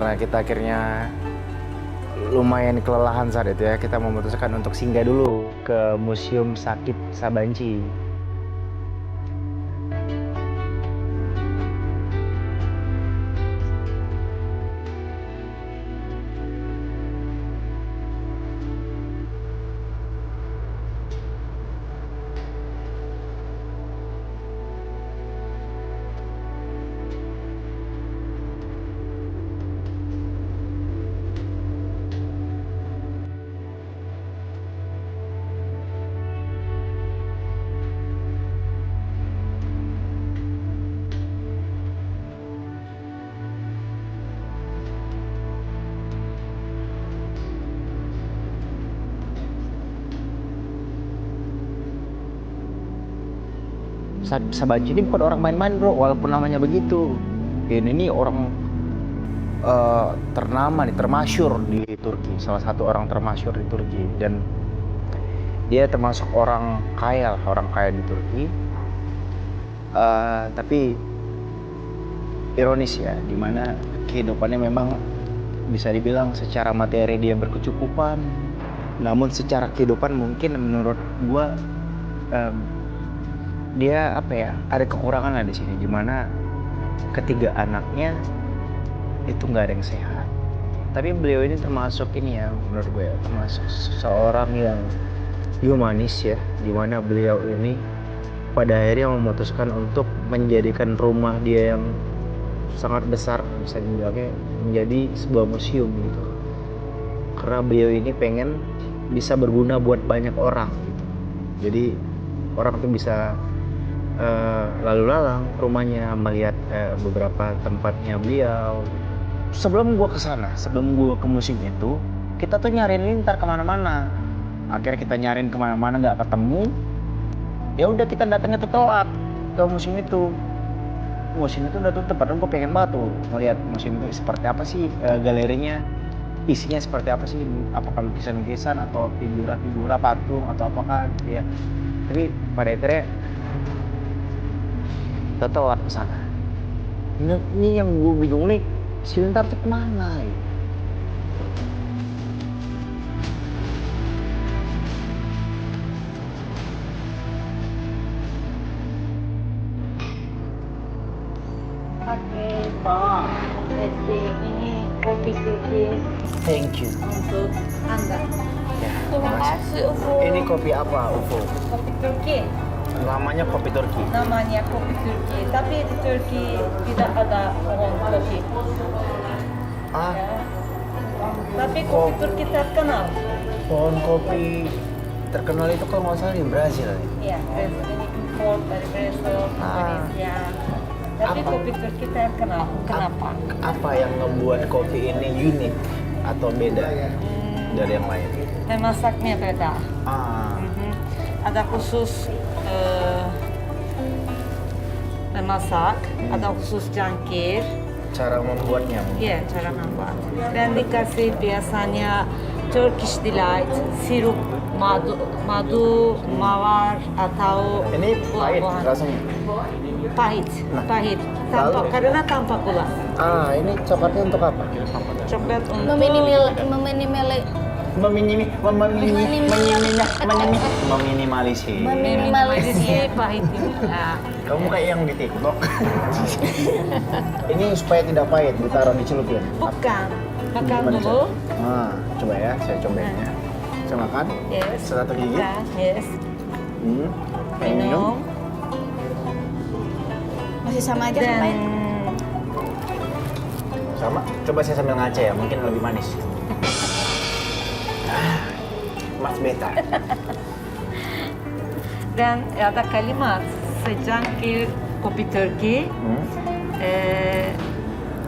karena kita akhirnya lumayan kelelahan saat itu ya, kita memutuskan untuk singgah dulu ke Museum Sakit Sabanci. Sabanci ini bukan orang main-main bro, walaupun namanya begitu. Ini orang ternama nih, termasyur di Turki, salah satu orang termasyur di Turki, dan dia termasuk orang kaya di Turki. Tapi ironis ya, dimana kehidupannya memang bisa dibilang secara materi dia berkecukupan, namun secara kehidupan mungkin menurut gua dia ada kekurangan lah di sini, dimana ketiga anaknya itu nggak ada yang sehat. Tapi beliau ini termasuk ini ya, menurut gue ya, termasuk seorang yang humanis ya, dimana beliau ini pada akhirnya memutuskan untuk menjadikan rumah dia yang sangat besar, bisa dibilangnya menjadi sebuah museum gitu, karena beliau ini pengen bisa berguna buat banyak orang gitu. Jadi orang tuh bisa lalu lalang rumahnya, melihat beberapa tempatnya beliau. Sebelum gua kesana, sebelum gua ke museum itu, kita tuh nyariin ini ntar kemana-mana. Akhirnya kita nyariin kemana-mana nggak ketemu. Ya udah, kita datangnya tuh telat ke museum itu. Museum itu udah tutup, padahal gua pengen banget tuh ngeliat museum itu seperti apa sih, galerinya isinya seperti apa sih, apakah lukisan-lukisan atau figura-figura patung atau apakah ya. Tapi pada akhirnya kita telat kesana. Ini yang gue bingung nih, Silintar tuh kemana ya? Oke, Pak. Ini kopi Turki Thank you. untuk Anda. Ya, Terima makasih. kasih, UFO. Ini kopi apa, UFO? Kopi Turki. Namanya kopi Turki. Namanya kopi Turki. Tapi di Turki tidak ada pohon kopi. Ah, Ya. Tapi kopi Turki terkenal. pohon kopi terkenal itu kalau nggak salah di Brazil nih. Ya, ini import dari Brazil, Indonesia. Tapi Apa? kopi Turki terkenal. Kenapa? Apa yang membuat kopi ini unik atau beda dari yang lain? Memasaknya beda. Ada khusus memasak, ada khusus cangkir. Cara membuatnya. Iya, cara membuat. Dan dikasih biasanya Turkish Delight, sirup madu, mawar atau Ini pahit buah-buahan. rasanya. Pahit, Nah, pahit. lalu? Karena tanpa gula. Ini coklatnya untuk apa? Coklat untuk Meminimalisir. meminimalisir pahit ini. Nah, Kamu kayak yang di TikTok. Ini supaya tidak pahit, ditaruh dicelupin. bukan. Makan Gimana dulu. Nah, coba ya, saya cobain ya. Saya makan. Yes. Satu gigit. Makan, yes. Minum. Minum. Masih sama aja Dan kan Pak? Sama. Coba saya sambil ngaca ya, mungkin lebih manis. Mas beta. dan ada kalimat secangkir kopi Turki.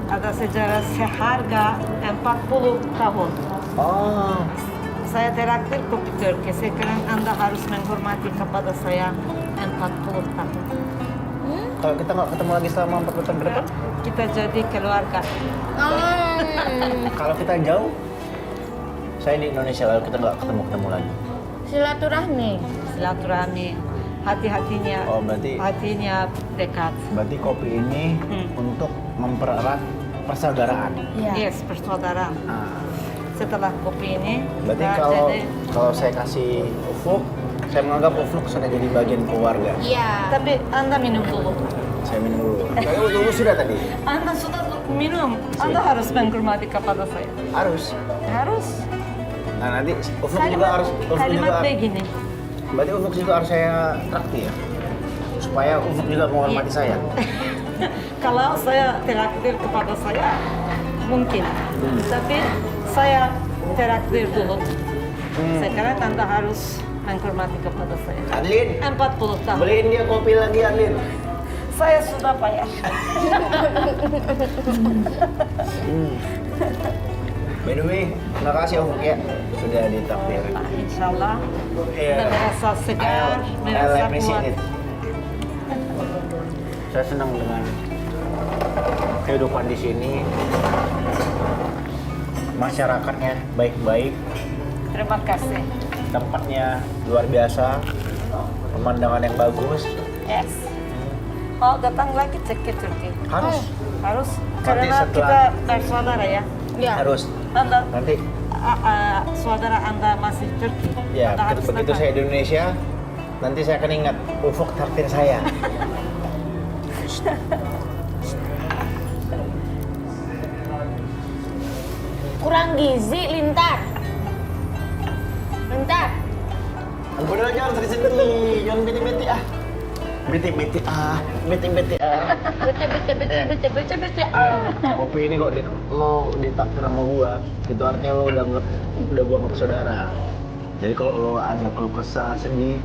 Ada sejarah seharga 40 tahun. Oh, Saya terakhir kopi Turki. Sekarang Anda harus menghormati kepada saya 40 tahun. kalau kita nggak ketemu lagi selama 40 tahun ke depan, Kita jadi keluarga. kalau kita jauh, saya di Indonesia lalu kita nggak ketemu lagi. Silaturahmi. Silaturahmi. Hati-hatinya. Oh, berarti Hatinya dekat. kopi ini untuk mempererat persaudaraan. Iya. Yes, persaudaraan. Ah, Setelah kopi ini, berarti kita kalau jadi. kalau saya kasih ufuk, saya menganggap ufuk sudah jadi bagian keluarga. Iya. Tapi Anda minum dulu. Saya minum dulu. Saya dulu sudah tadi. Anda sudah minum. Anda harus menghormati kepada saya. Harus. Harus. Nah nanti ufuk juga harus. Ufuk Kalimat juga. begini. Berarti ufuk juga harus saya traktir ya, supaya ufuk juga menghormati saya. Kalau saya traktir kepada saya, mungkin. Tapi saya traktir dulu. Sekarang Anda harus menghormati kepada saya. Adlin, 40 tahun. beliin dia kopi lagi Adlin. Saya sudah payah. By the way, terima kasih ufuk ya, sudah ditraktir. Nah, insya Allah, Iya. merasa segar, I merasa appreciate kuat. it. Saya senang dengan kehidupan di sini. Masyarakatnya baik-baik, Terima kasih. tempatnya luar biasa, pemandangan yang bagus. Yes. Mau datang lagi cek ke Turki. Harus, Harus. Nanti Karena setelah- kita bersaudara ya. Iya. harus. Anda, Nanti, saudara Anda masih Turki. ya Anda harus begitu datang. saya di Indonesia, nanti saya akan ingat ufuk traktir saya. Kurang gizi, Lintar. Lintar. Ampun aja, jangan sedih-sedih, jangan bete-bete ah. Bete-bete ah, bete-bete ah. Bete. Kopi ini kok lo ditakdir sama gua, itu artinya lo udah gua anggap saudara. Jadi kalau lo ada keluh kesah, sedih,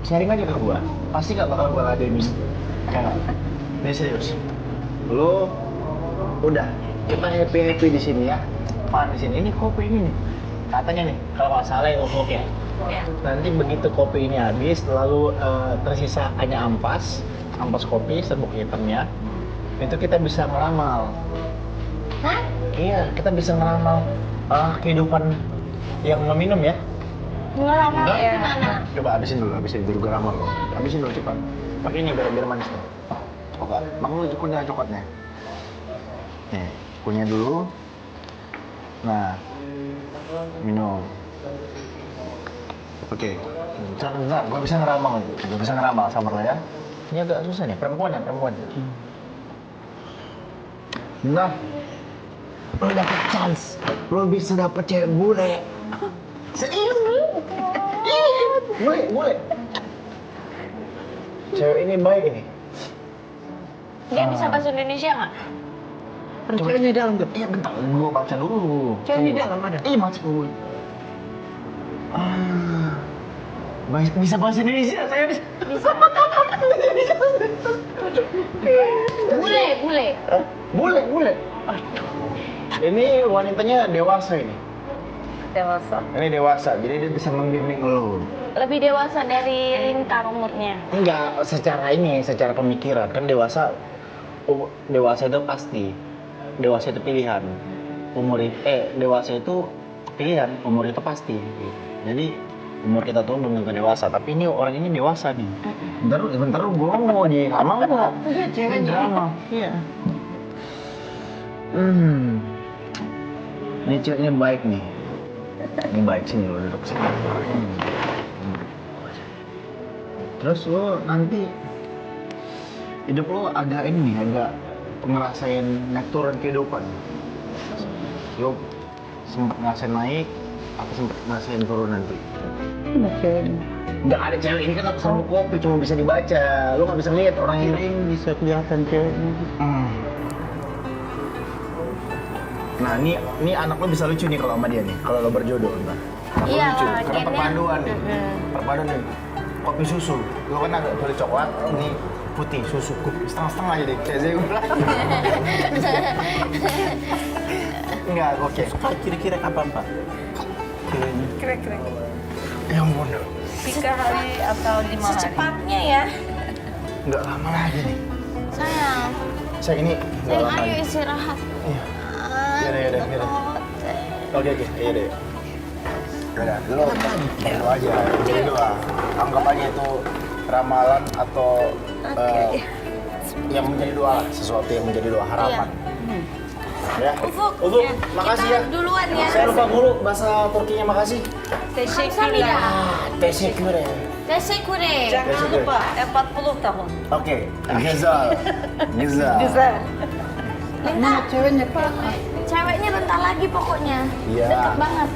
sharing aja ke gua. Pasti gak bakal gua ladenin. Ya nggak? Ini serius. Lo udah kita happy di sini ya. Pan di sini. Ini kopi ini nih. Katanya nih, kalau nggak salah ya ufuk ya. Ya. Nanti begitu kopi ini habis, lalu tersisa hanya ampas kopi, serbuk hitamnya, itu kita bisa ngeramal. Hah? Iya, kita bisa ngeramal kehidupan yang meminum ya. Ngeramal Enggak? gimana? Coba habisin dulu ngeramal lo. Habisin dulu cepat. Pakai ini biar manis nih. Coba, makan dulu kunyah coklatnya. Nih, kunyah dulu. Nah, minum. Oke, bentar, gue bisa ngeramal, sabar lah ya. Ini agak susah nih, perempuan. Nah, lo dapet chance, lo bisa dapet cewek bule. Serius lu? Bule. Cewek ini baik ini. Dia bisa bahasa Indonesia nggak? Cewek ini dalam tuh. Iya bentar, gue baca dulu. Cewek di dalam ada? Iya masuk gue. Bisa bahasa Indonesia, saya bisa. Bisa. Bule. Bule. Aduh. Ini wanitanya dewasa ini. Dewasa. Ini dewasa, jadi dia bisa membimbing lo. Lebih dewasa dari Lintar umurnya. Enggak, secara pemikiran kan dewasa itu pasti. Dewasa itu pilihan. Dewasa itu pilihan, umur itu pasti. Jadi umur kita tuh belum tentu dewasa, tapi ini orang ini dewasa nih. Bentar lu gue mau nih, mau nggak? Iya, cewek drama. Iya. Ini cewek ini baik nih. Ini baik sini lo duduk sini. Terus lo nanti hidup lo agak ini nih, agak ngerasain naik turun kehidupan. Lo sempet ngerasain naik atau sempet ngerasain turun nanti? Nggak ada cewek ini kan sama kopi cuma bisa dibaca, lo nggak bisa lihat orang ini. Bisa kelihatan ceweknya. Nah ini anak lo bisa lucu nih kalau sama dia nih, kalau lo berjodoh ntar. Anak lo Iya, lucu, karena dia perpaduan nih. Perpaduan nih. Kopi susu, lo kan agak boleh coklat, ini putih susu setengah-setengah aja deh, kayak saya bilang. Enggak, oke. Kira-kira kapan Pak? Kira-kira Ya ampun, 3 hari atau 5 hari. Secepatnya ya. nggak lama lagi nih. Sayang. Saya ini nggak Sayang, lama ayo lagi. istirahat. Iya. Yaudah. Oke, iya deh. Udah, lo berdoa aja, jadi doa. Anggap aja itu ramalan atau yang menjadi doa, sesuatu yang menjadi doa harapan. Iya. Ya. Ufuk, Ufuk, ya. makasih Kita ya. duluan ya. Saya lupa mulu bahasa Turkinya makasih. Kamsahamnida. Teşekkür. Teşekkür. Jangan lupa 40 tahun. Oke. Güzel. Güzel. Güzel. Linta, Ceweknya Pak. ceweknya bentar lagi pokoknya. Iya. Deket banget.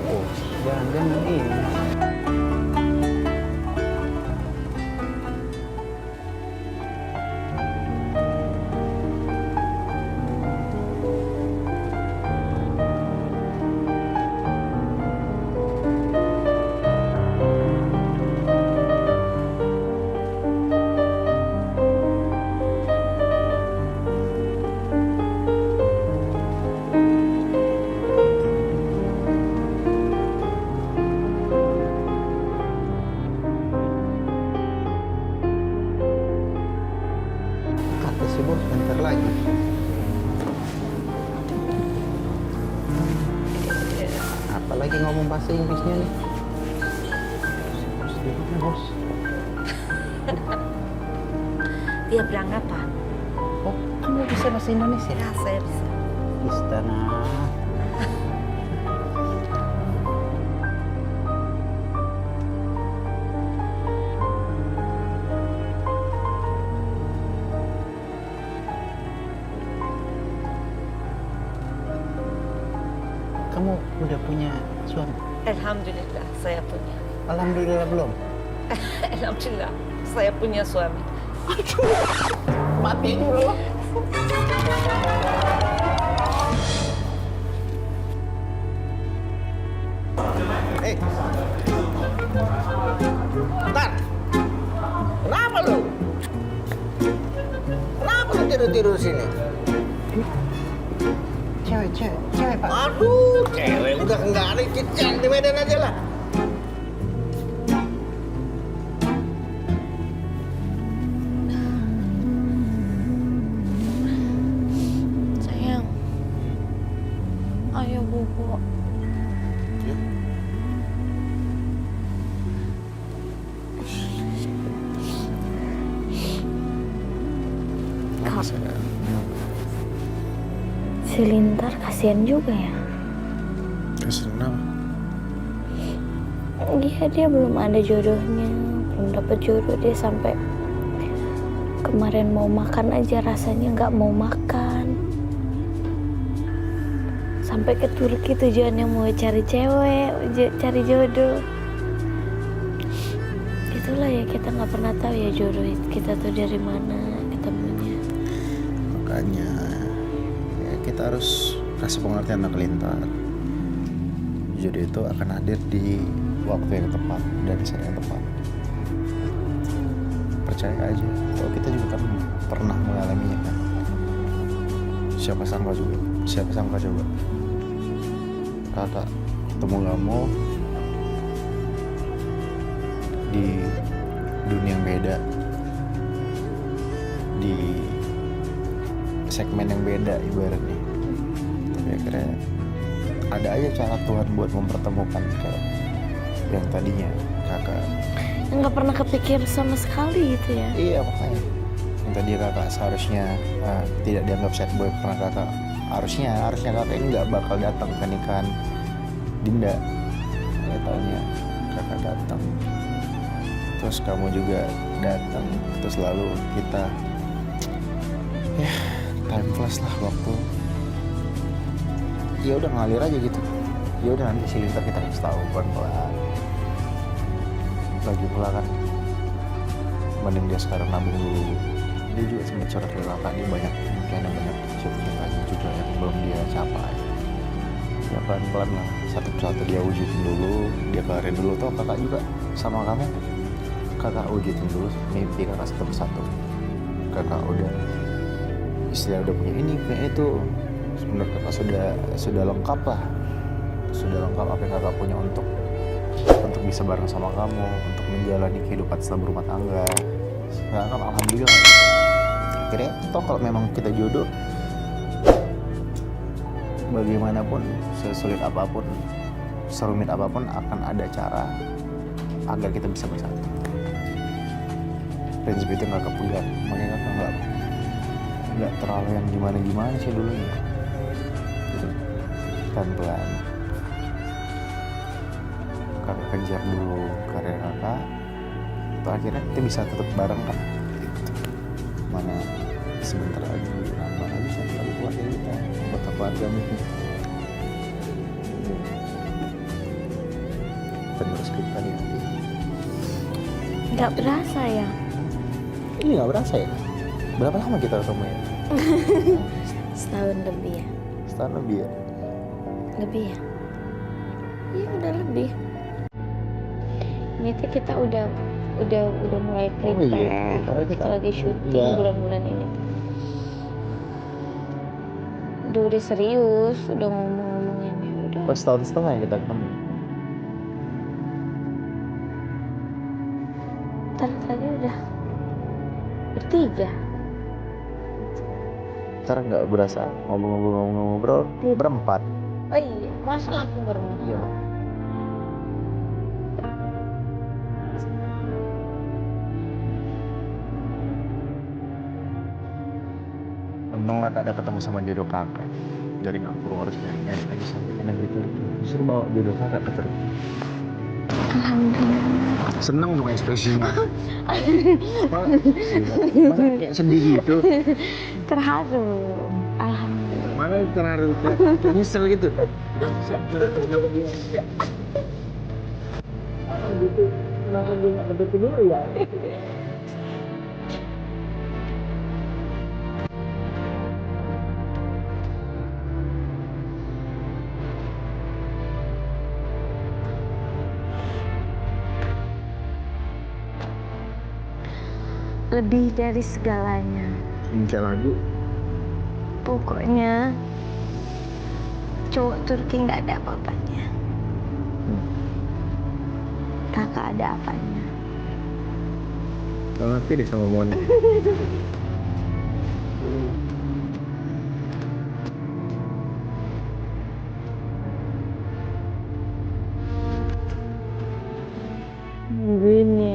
Oh, jangan ini. Kata si bos bentar lagi. Apalagi ngomong bahasa Inggrisnya nih. Bos duduknya bos. Dia bilang apa? Oh, kamu bisa bahasa Indonesia? Ya, saya bisa. Istana. Kamu udah punya suami? Alhamdulillah, saya punya. Alhamdulillah belum. Alhamdulillah, saya punya suami. Mati dulu. Eh, Tar, kenapa lu? Kenapa lu tidur-tidur sini? Cewek Pak. Aduh, cewek udah nggak ada cicak di Medan aja lah. Sayang. Ayo bobo. Si Lintar kasihan juga ya. Senang. Iya, dia belum ada jodohnya, belum dapet jodoh. Dia sampai kemarin mau makan aja rasanya nggak mau makan. Sampai ke Turki tujuannya mau cari cewek, cari jodoh. Itulah ya, kita nggak pernah tahu ya jodoh kita tuh dari mana ketemunya. Makanya ya kita harus kasih pengertian sama Lintar. Jodoh itu akan hadir di waktu yang tepat dan di saat yang tepat. Percaya aja, kalau kita juga kan pernah mengalaminya kan. Siapa sangka coba kakak ketemu kamu di dunia yang beda, di segmen yang beda ibaratnya. Tapi akhirnya ada aja cara Tuhan buat mempertemukan kayak yang tadinya kakak Nggak pernah kepikir sama sekali gitu ya. iya makanya yang tadi kakak seharusnya tidak dianggap sad boy karena kakak harusnya kakak ini nggak bakal datang ke nikahan Dinda. Ya taunya kakak datang, terus kamu juga datang, terus lalu kita ya time flash lah waktu. Ya udah ngalir aja gitu. Ya udah nanti si Lintar kita kasih tahu pelan-pelan. Lagi pula kan mending dia sekarang nabung dulu. Dia juga sempat curhat ke kakak, dia banyak cita-citanya juga yang belum dia capai. Ya pelan-pelan lah, satu persatu dia wujudin dulu, dia kelarin dulu. Toh kakak juga sama kamu, kakak wujudin dulu mimpi kakak satu persatu. Kakak udah istilah udah punya ini, punya itu. Menurut kakak sudah lengkap lah, sudah lengkap apa yang kakak punya untuk bisa bareng sama kamu, untuk menjalani kehidupan setelah berumah tangga. Sekarang kan alhamdulillah. Akhirnya toh kalau memang kita jodoh, bagaimanapun, sesulit apapun, serumit apapun, akan ada cara agar kita bisa bersatu. Prinsip itu nggak kepegang, makanya kakak nggak terlalu yang gimana sih dulunya. Jadi pelan-pelan kakak kejar dulu karir kakak, itu akhirnya kita bisa tetap bareng kan. Mana sebentar lagi nambah lagi satu lagi keluarga kita, anggota keluarga nih. Penerus kita nih. Nggak berasa ya. Ini nggak berasa ya? Berapa lama kita ketemu ya? Setahun lebih ya. Setahun lebih ya? Lebih ya. Iya udah lebih. Ini tuh kita udah mulai Oh prepare. iya. Karena Kita lagi syuting Iya. bulan-bulan ini. Udah serius, udah ngomong-ngomonginnya udah. Pas setahun setengah ya kita ketemu. Ntar lagi udah bertiga. Ntar nggak berasa ngobrol berempat. Oh iya, masa aku berempat? Iya. Untung lah ada ketemu sama jodoh kakak. Jadi nggak perlu harus nyari lagi sampai enak gitu. Justru bawa jodoh kakak ke terus. Alhamdulillah. Seneng dong ekspresinya. Masa kayak sedih gitu. Terharu. Alhamdulillah. Mana terharu kayak nyesel gitu. Kenapa dia nggak dapetin dulu ya? Lebih dari segalanya. Kayak lagu. Pokoknya cowok Turki nggak ada apa-apanya. Kakak ada apanya. Gak ngerti deh sama Moni. Gini.